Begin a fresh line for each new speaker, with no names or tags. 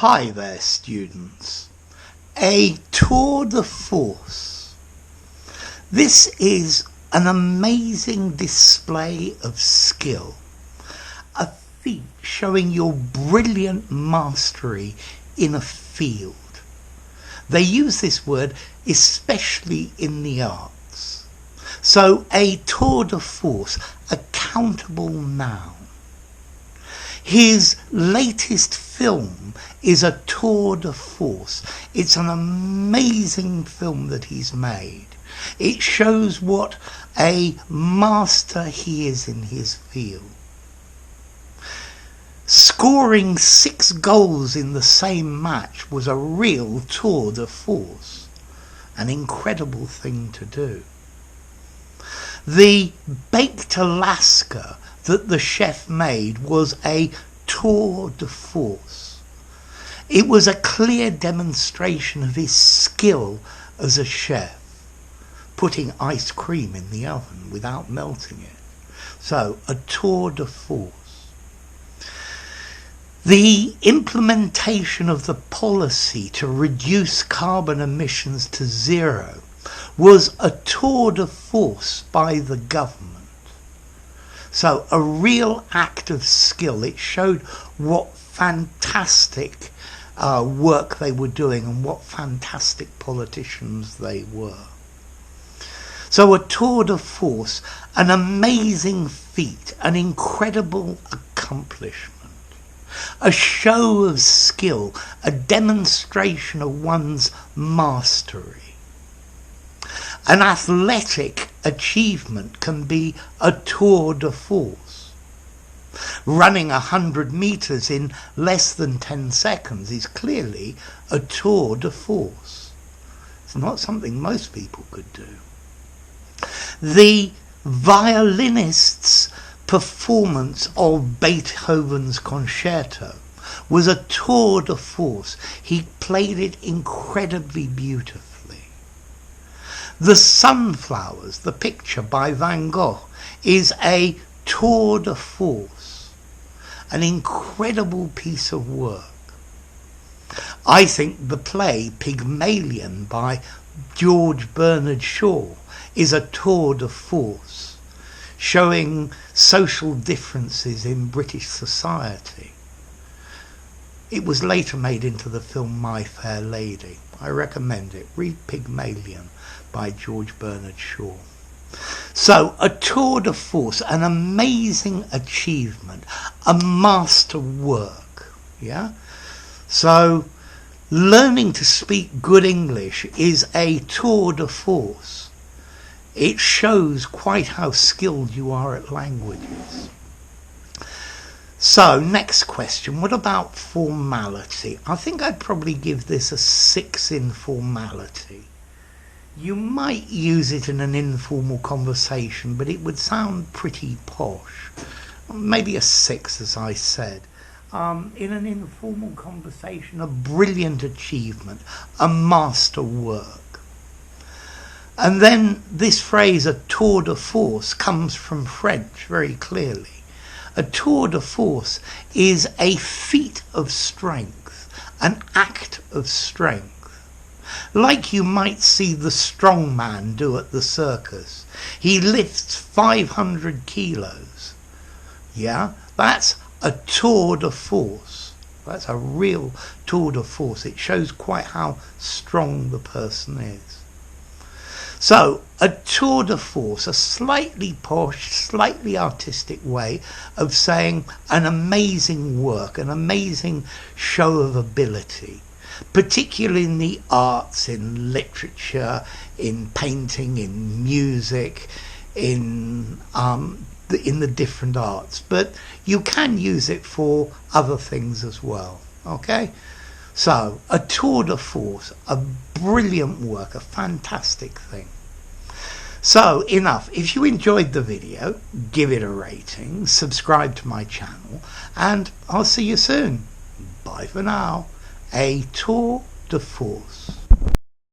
Hi there, students. A tour de force. This is an amazing display of skill, a feat showing your brilliant mastery in a field. They use this word especially in the arts. So a tour de force, a countable noun. His latest film is a tour de force. It's an amazing film that he's made. It shows what a master he is in his field. Scoring 6 goals in the same match was a real tour de force. An incredible thing to do. The baked Alaska that the chef made was a tour de force. It was a clear demonstration of his skill as a chef, putting ice cream in the oven without melting it. So, a tour de force. The implementation of the policy to reduce carbon emissions to zero was a tour de force by the government. So a real act of skill. It showed what fantastic work they were doing and what fantastic politicians they were. So a tour de force, an amazing feat, an incredible accomplishment, a show of skill, a demonstration of one's mastery. An athletic achievement can be a tour de force. Running 100 meters in less than 10 seconds is clearly a tour de force. It's not something most people could do. The violinist's performance of Beethoven's concerto was a tour de force. He played it incredibly beautifully. The Sunflowers, the picture by Van Gogh, is a tour de force, an incredible piece of work. I think the play Pygmalion by George Bernard Shaw is a tour de force, showing social differences in British society. It was later made into the film My Fair Lady. I recommend it. Read Pygmalion by George Bernard Shaw. So, a tour de force, an amazing achievement, a master work. Yeah? So, learning to speak good English is a tour de force. It shows quite how skilled you are at languages. So, next question. What about formality? I think I'd probably give this a 6 in formality. You might use it in an informal conversation, but it would sound pretty posh. Maybe a 6, as I said. In an informal conversation, a brilliant achievement, a master work. And then this phrase, a tour de force, comes from French very clearly. A tour de force is a feat of strength, an act of strength. Like you might see the strong man do at the circus. He lifts 500 kilos. Yeah, that's a tour de force. That's a real tour de force. It shows quite how strong the person is. So, a tour de force, a slightly posh, slightly artistic way of saying an amazing work, an amazing show of ability, particularly in the arts, in literature, in painting, in music, in the different arts. But you can use it for other things as well. Okay? So, a tour de force, a brilliant work, a fantastic thing. So, enough. If you enjoyed the video, give it a rating, subscribe to my channel, and I'll see you soon. Bye for now. A tour de force.